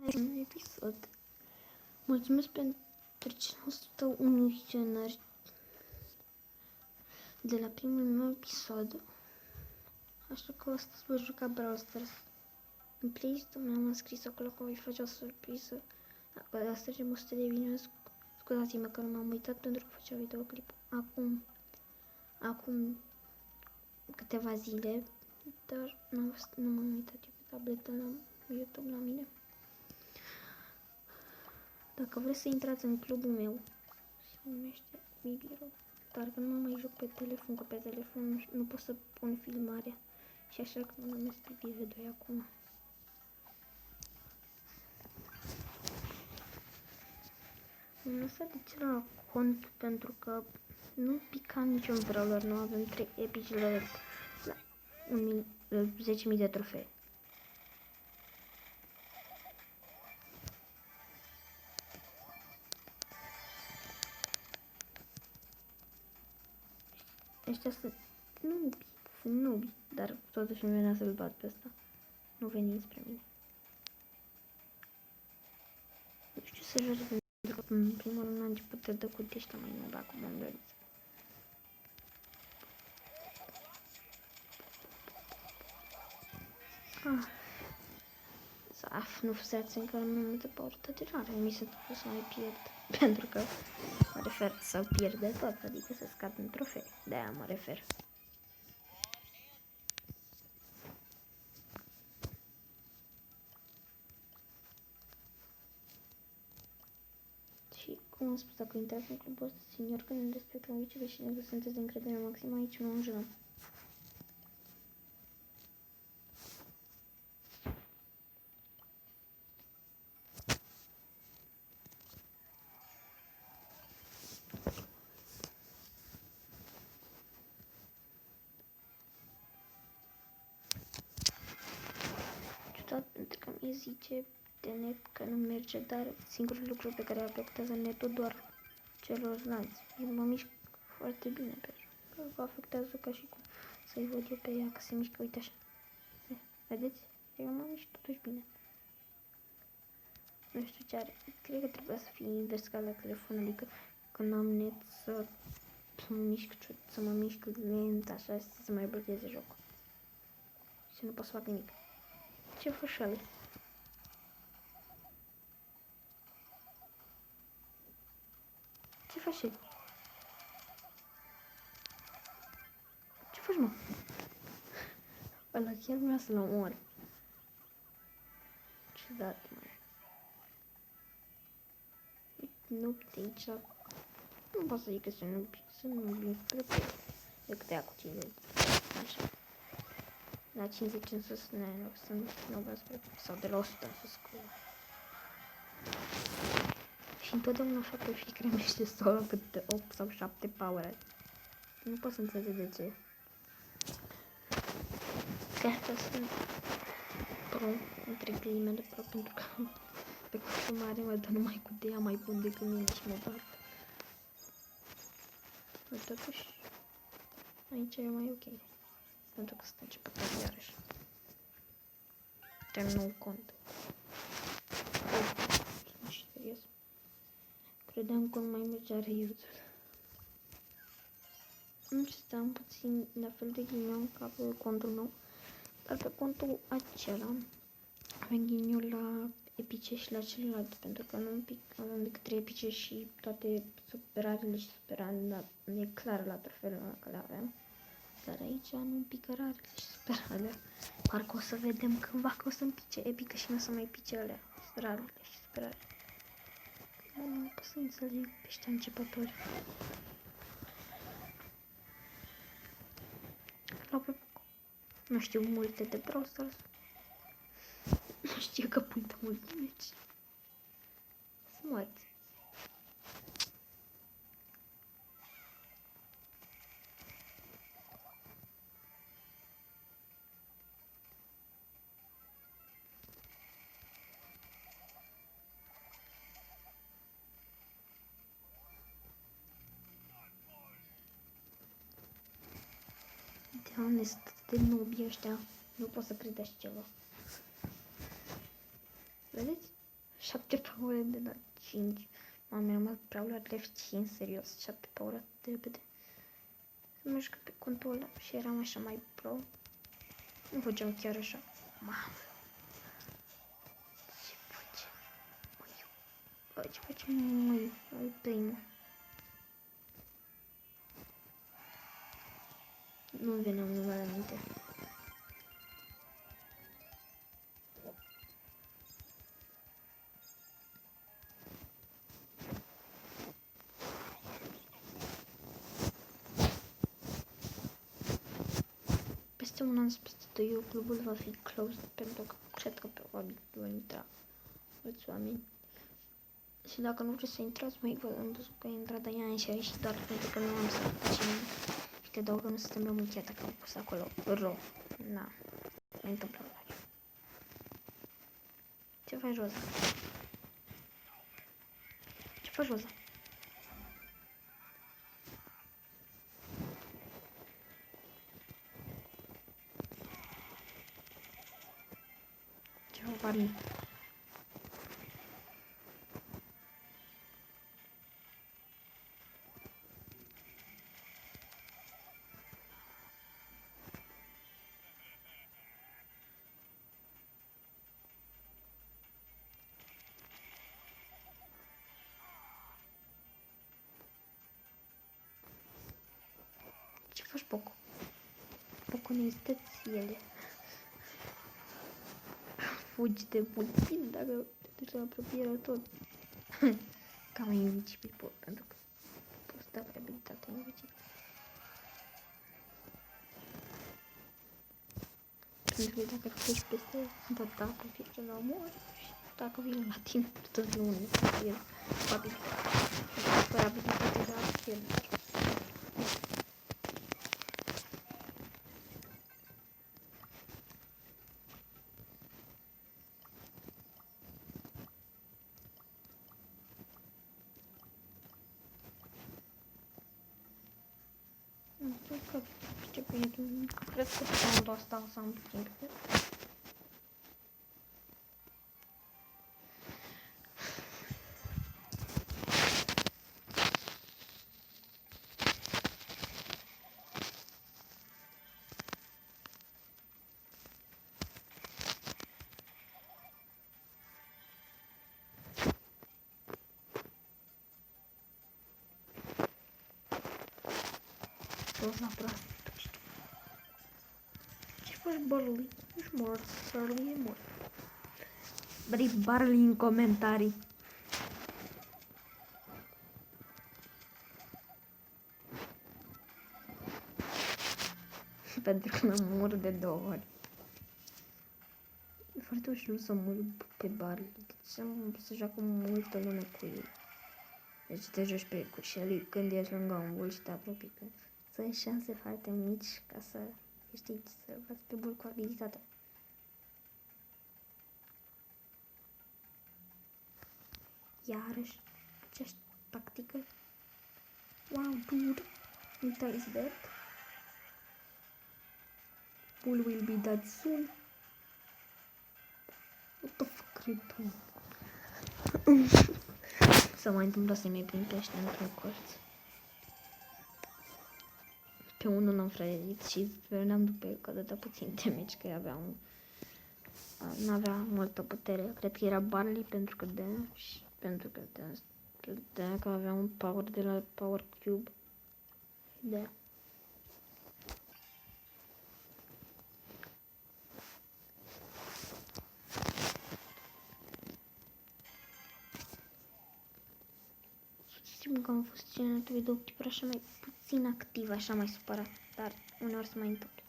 un episod. Mulțumesc pentru cel 101 vizionari de la primul meu episod. Așa că astăzi voi juca Brawl Stars. În playlist-ul meu am scris acolo că voi face o surpriză. Dacă asta e 100 de video, scuzați-mă că nu m-am uitat pentru că făceam videoclip acum câteva zile, dar nu m-am uitat eu pe tabletă la YouTube la mine. Dacă vreți să intrați în clubul meu, se numește Bibiro, dar că nu mă mai joc pe telefon, că pe telefon nu pot să pun filmarea și așa că mă numesc Bibiro 2 acum. Am lăsat de celălalt cont pentru că nu pica niciun brawler, nu avem 3 epici la 10.000 de trofee. Ăștia sunt nubi, dar totuși nu venea să-l bat pe ăsta. Nu veni spre mine. Nu știu să joc pentru că în primul rând a început să dă cu ăștia mai nubi, acum am dorit. Nu frustrați încă mai multe portă de rare, mi se întâmplă să mai pierd, pentru că mă refer să pierde tot, adică să scad în trofee, de-aia mă refer. Și, cum am spus, dacă intrați în clubul ăsta senior, când îmi respectăm vicele și ne sunteți de încredere maximă, aici nu înjurăm. Ciudat, pentru că mi zice de net că nu merge, dar singurul lucru pe care afectează netul doar celorlalți. Eu mă mișc foarte bine pe așa, că vă afectează ca și cum să-i văd eu pe ea că se mișcă, uite așa. Vedeți? Eu mă mișc totuși bine. Nu știu ce are. Cred că trebuie să fie invers ca la telefon, adică când am net să mă mișc lent așa și să mai blocheze jocul. Și nu pot să fac nimic. Ce fășale? Ce faci? Ce faci, mă? Ăla chiar vrea să-l omoare. Ciudat, mă. Nu, de aici... Nu pot să zic că sunt nubi, cred că e câtea cu 50. Așa. La 50 în sus, nu vă spre, sau de la 100 în sus cu... Și întotdeauna așa pe fiecare mește solo câte 8 sau 7 power. Nu pot să înțeleg de ce. Chiar că sunt pro, între ghilimele pro, pentru că pe consumare mă dă numai cu de ea mai bun decât mine și mă bat. Dar totuși, aici e mai ok. Pentru că sunt începător iarăși. Tem nou cont. Sunt serios. Credeam că nu mai mergea reuse. Nu știu, am puțin la fel de ghinion ca pe contul meu. Dar pe contul acela avem ghinion la epice și la celălalt. Pentru că nu avem decât 3 epice și toate superarele și superarele. E clar la trofeul că le avem. Dar aici nu pică rarele și superarele. Parcă o să vedem cândva că o să-mi pice epică și nu o să mai pice alea. Rarele și superarele. Nu pot să înțeleg pe ăștia începători. Nu știu multe de Brawl Stars. Nu știu că pun de multe meci. Smart. Doamne, sunt de nubi ăștia. Nu pot să cred așa ceva. Vedeți? 7 power de la 5. Mi-am rămas prea la level 5, serios. 7 power atât de repede. Să mă jucă pe contul ăla și eram așa mai pro. Nu făceam chiar așa. Mamă. Ce face? Măi, ce face, măi? Ai primul. Nu-mi vine numele aminte. Peste un an, peste 2, clubul va fi closed pentru că cred că probabil vor intra mulți oameni. Și dacă nu vreți să intrați, mai am văzut că a intrat Diana și a ieșit doar pentru că nu am să facem. Și te dau că nu suntem rămânchiate, că am pus acolo ro. Na, mai întâmplă la. Ce faci, Roza? Ce faci, Roza? Ce fac, Barney? Ce faci, Poco? Poco, ne iziteți ele. Fugi de puțin dacă te duci la apropiere tot. Cam invisibil, pentru că poți da pe abilitatea invisibil. Pentru că dacă treci peste bătatul, fie la omor, și dacă vine la tine, tot vine unul cu el, cu abilitate. Fără abilitate, dar el. Cred că soundul ăsta o să am puțin pe Roza proastă. Ce faci, Barley? Ești mort, Barley e mort. Vrei Barley în comentarii. Pentru că m-am murit de 2 ori. E foarte ușor să mor pe Barley. Se joacă multă lume cu el. Deci te joci cu Shelly când ești lângă un bull și te apropii. Sunt șanse foarte mici ca să știți, să vă pe bull cu abilitatea. Iarăși aceeași tactică. Wow, dude, Nita is dead. Bull will be dead soon. What the fuck are you doing? S-a mai întâmplat să-i mai prind pe ăștia într-un colț. Pe unul n-am frăierit și veneam după el că dădea puțin damage, că avea un... n-avea multă putere. Cred că era Barley pentru că că avea un power de la Power Cube. Da. Simt că am fost ținutul videoclipuri așa mai puțin activ, așa mai supărat, dar uneori se mai întâmplă.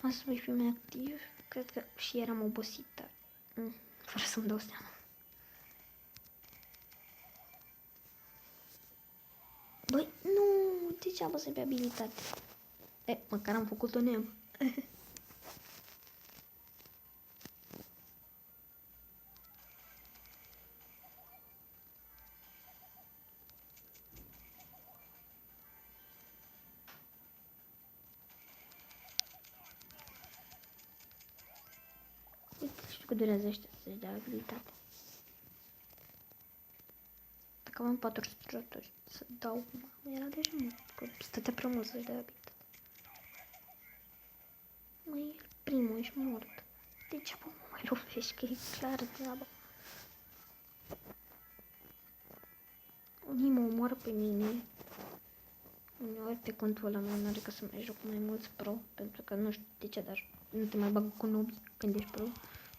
Asta voi fi mai activ, cred că și eram obosit, dar fără să-mi dau seama. Băi, nu, degeaba să pe abilitate. Măcar am făcut-o neam. Cât durează ăștia să-și dea abilitate? Dacă aveam 400 roturi să dau, era deja mult, că stătea prea mult să-și dea abilitate. Măi, el primul, ești mort. De ce mă mai lovești, că e clar treaba. Unii mă omoară pe mine. Uneori pe contul ăla meu n-are ca să mai joc mai mulți pro, pentru că nu știu de ce, dar nu te mai bag cu nobi când ești pro.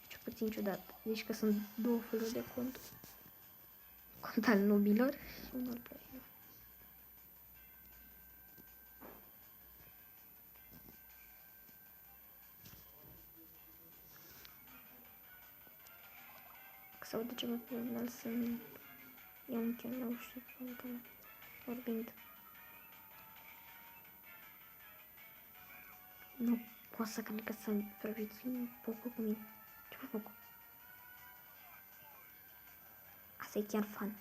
Ce puțin ciudat. Deci că sunt două feluri de cont. Cont al nobilor și unul pro. Sau de ceva pe urmă să-mi iau un channel și încă vorbind. Nu pot să cred că să previețui un Poco cu mine. Ce fac Poco? Asta e chiar fan.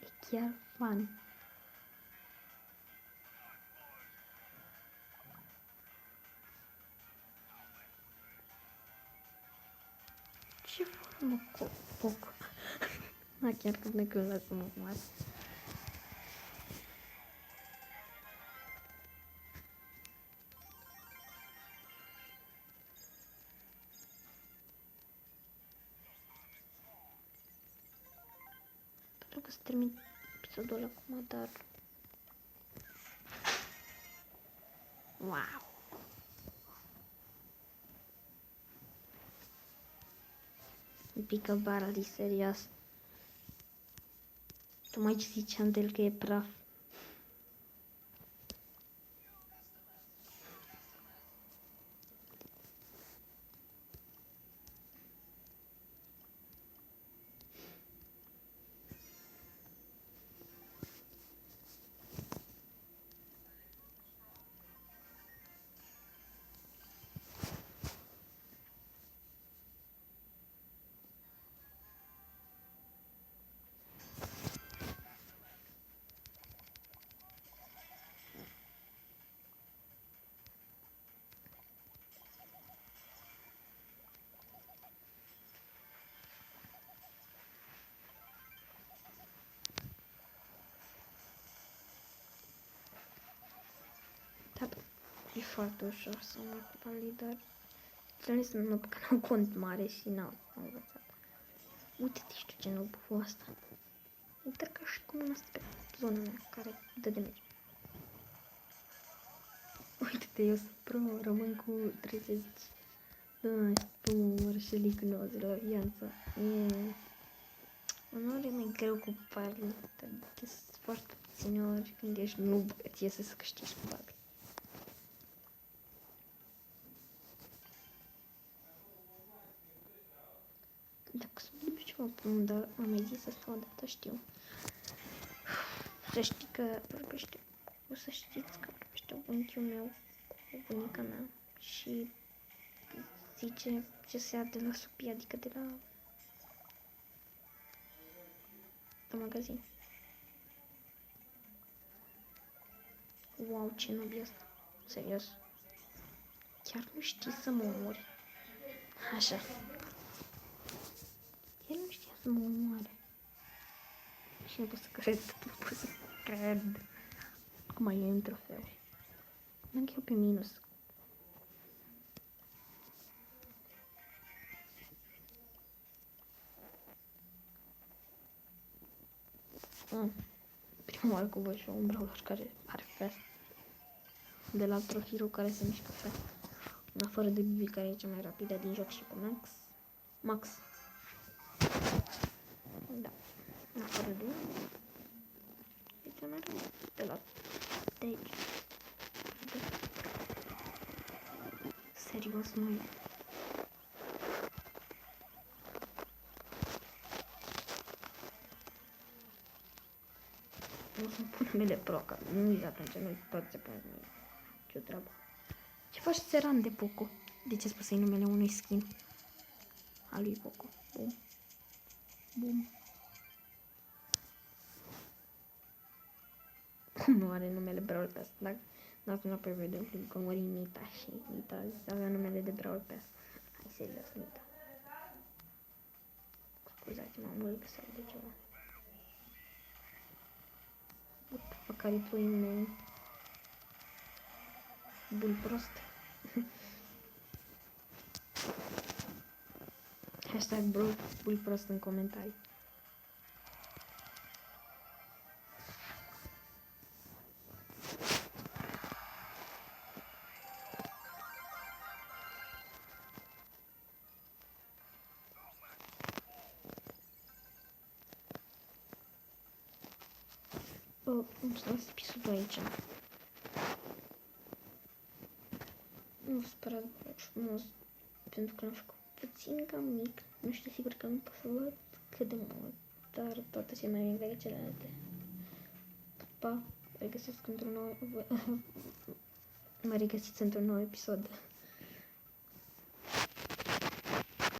E chiar fan. Ce formă cu Poco? Da, chiar că ne când lasă mă mare. Pentru că să termin episodul ăla acum, dar... Wow! Îmi pică Barley, serios. Tocmai ce ziceam de el că e praf. Da, e foarte ușor să mă ocup lider. Trebuie să nu că n-am cont mare și n-am învățat. Uite-te, știu ce nu bu asta. Uite ca și cum asta pe zona mea care dă de merge. Uite-te, eu sunt pro, rămân cu 30. Da, tu mărșelic 90 la viață. Uneori e mai greu cu parli, adică sunt foarte puține ori când ești noob, îți iese să câștigi probabil. Dacă sunt de ceva pe unde am mai zis asta o dată, știu. Să știi că vorbește, o să știți că vorbește bunicul meu cu bunica mea și zice ce se ia de la supie, adică de la magazin. Wow, ce nobi asta. Serios. Chiar nu știi să mă omori. Așa. El nu știa să mă omoare. Și nu pot să cred. Nu pot să cred. Acum eu în trofeuri. Merg eu pe minus. Prima oară cu voi și un brawler care are fast. De la Trofiro care se mișcă fast. În afară de Bibi care e cea mai rapidă din joc și cu Max. Da. În afară de e cea mai rapidă. De la de aici. Serios, măi. Nu să-mi pun numele pro, că nici atunci nu pot să pun numele. Ce-o treabă. Ce faci seran de Poco? De ce spus să-i numele unui skin? A lui Poco. Bum. Bum. Cum nu are numele Brawl Pass? dați înapoi videoclip, că mări Nita și Nita avea numele de Brawl Pass. Hai, serios, Nita. Scuzați-mă, am lipsat de ceva. Pe care tu îi bul prost. Hashtag bul prost în comentarii. Am să las episodul aici. Nu sperați frumos, pentru că l-am făcut puțin cam mic. Nu știu sigur că nu pot să văd cât de mult, dar toate cele mai mic decât celelalte. Pa, regăsesc într-un nou... mă regăsiți într-un nou episod.